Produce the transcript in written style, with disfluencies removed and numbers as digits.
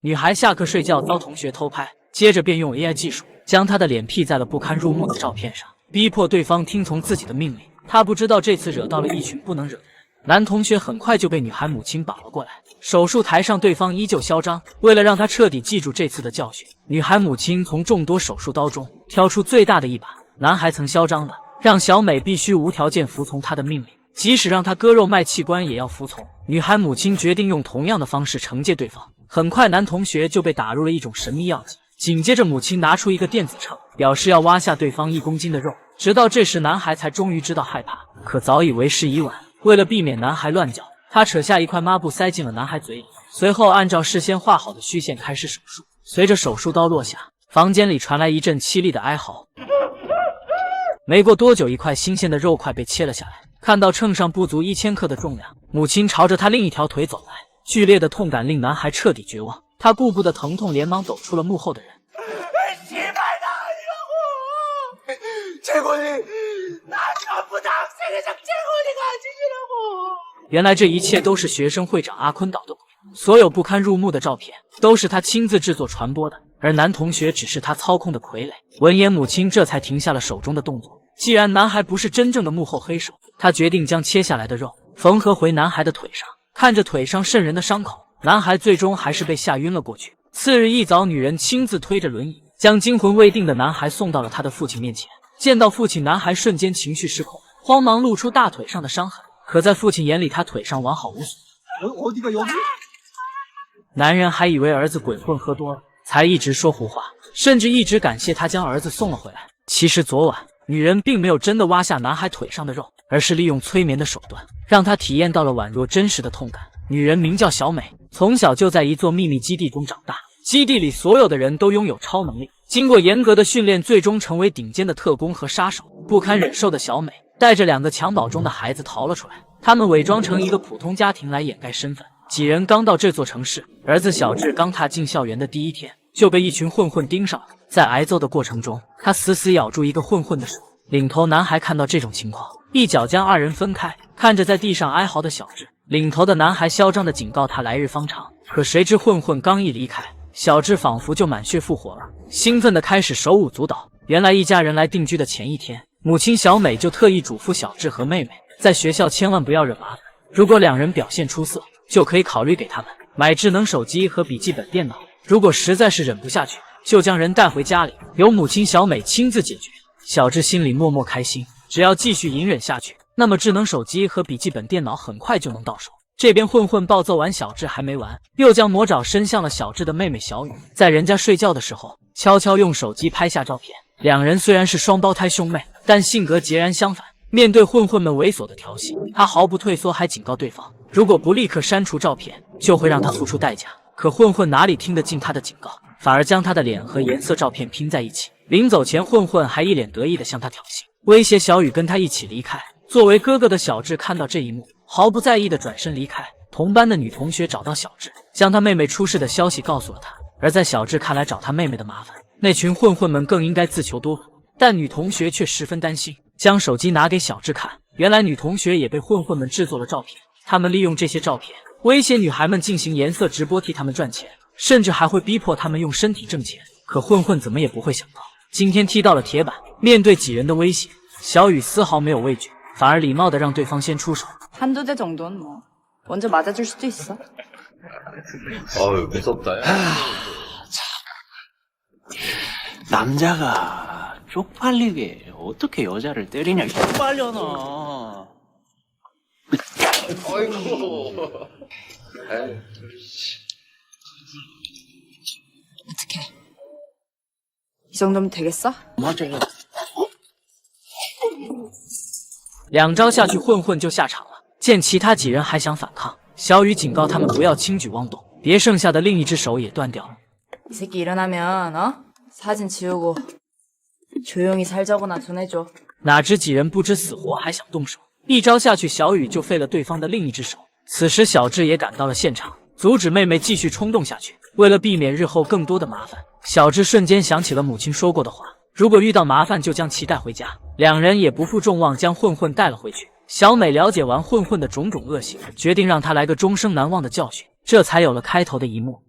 女孩下课睡觉遭同学偷拍，接着便用 AI 技术将她的脸 P 在了不堪入目的照片上，逼迫对方听从自己的命令。她不知道这次惹到了一群不能惹的人。男同学很快就被女孩母亲绑了过来。手术台上，对方依旧嚣张。为了让他彻底记住这次的教训，女孩母亲从众多手术刀中挑出最大的一把。男孩曾嚣张的让小美必须无条件服从他的命令，即使让他割肉卖器官也要服从。女孩母亲决定用同样的方式惩戒对方。很快，男同学就被打入了一种神秘药剂。紧接着，母亲拿出一个电子秤，表示要挖下对方1公斤的肉。直到这时，男孩才终于知道害怕，可早已为时已晚。为了避免男孩乱叫，他扯下一块抹布塞进了男孩嘴里，随后按照事先画好的虚线开始手术。随着手术刀落下，房间里传来一阵凄厉的哀嚎。没过多久，一块新鲜的肉块被切了下来。看到秤上不足1000克的重量，母亲朝着他另一条腿走来。剧烈的痛感令男孩彻底绝望，他顾不得疼痛，连忙抖出了幕后的人。原来这一切都是学生会长阿坤捣的鬼，所有不堪入目的照片都是他亲自制作传播的，而男同学只是他操控的傀儡。闻言，母亲这才停下了手中的动作。既然男孩不是真正的幕后黑手，他决定将切下来的肉缝合回男孩的腿上。看着腿上渗人的伤口，男孩最终还是被吓晕了过去。次日一早，女人亲自推着轮椅将惊魂未定的男孩送到了他的父亲面前。见到父亲，男孩瞬间情绪失控，慌忙露出大腿上的伤痕。可在父亲眼里，他腿上完好无损。男人还以为儿子鬼混喝多了，才一直说胡话，甚至一直感谢他将儿子送了回来。其实昨晚女人并没有真的挖下男孩腿上的肉，而是利用催眠的手段，让他体验到了宛若真实的痛感。女人名叫小美，从小就在一座秘密基地中长大，基地里所有的人都拥有超能力，经过严格的训练，最终成为顶尖的特工和杀手。不堪忍受的小美带着2个襁褓中的孩子逃了出来，他们伪装成一个普通家庭来掩盖身份。几人刚到这座城市，儿子小智刚踏进校园的第1天就被一群混混盯上了。在挨揍的过程中，他死死咬住一个混混的手。领头男孩看到这种情况，一脚将2人分开。看着在地上哀嚎的小智，领头的男孩嚣张地警告他来日方长。可谁知混混刚一离开，小智仿佛就满血复活了，兴奋地开始手舞足蹈。原来一家人来定居的前1天，母亲小美就特意嘱咐小智和妹妹，在学校千万不要惹麻烦，如果2人表现出色，就可以考虑给他们买智能手机和笔记本电脑，如果实在是忍不下去，就将人带回家里，由母亲小美亲自解决。小智心里默默开心，只要继续隐忍下去，那么智能手机和笔记本电脑很快就能到手。这边混混暴揍完小智还没完，又将魔爪伸向了小智的妹妹小雨。在人家睡觉的时候，悄悄用手机拍下照片。2人虽然是双胞胎兄妹，但性格截然相反。面对混混们猥琐的调戏，他毫不退缩，还警告对方，如果不立刻删除照片，就会让他付出代价。可混混哪里听得进他的警告，反而将他的脸和颜色照片拼在一起。临走前，混混还一脸得意地向他挑衅，威胁小雨跟他一起离开。作为哥哥的小智看到这一幕，毫不在意地转身离开。同班的女同学找到小智，将他妹妹出事的消息告诉了他。而在小智看来，找他妹妹的麻烦，那群混混们更应该自求多福。但女同学却十分担心，将手机拿给小智看。原来女同学也被混混们制作了照片，他们利用这些照片威胁女孩们进行颜色直播，替他们赚钱，甚至还会逼迫他们用身体挣钱。可混混怎么也不会想到，今天踢到了铁板。面对几人的威胁，小雨丝毫没有畏惧，反而礼貌地让对方先出手。한두 대 정도는 뭐 먼저 맞아줄 수도 있어. 어우 무섭다. 남자가 쪽팔리게 어떻게 여자를 때리냐. 빨려나. 아이고. 어떡해. 이 정도면 되겠어? 맞아요. 2招下去，混混就下场了。见其他几人还想反抗，小雨警告他们不要轻举妄动，别剩下的另一只手也断掉了。 이 새끼 일어나면 사진 지우고 조용히 살자고나 전해줘. 哪知几人不知死活，还想动手，一招下去，小雨就废了对方的另一只手。此时小智也赶到了现场，阻止妹妹继续冲动下去。为了避免日后更多的麻烦，小智瞬间想起了母亲说过的话，如果遇到麻烦就将其带回家。2人也不负众望，将混混带了回去。小美了解完混混的种种恶行，决定让他来个终生难忘的教训，这才有了开头的一幕。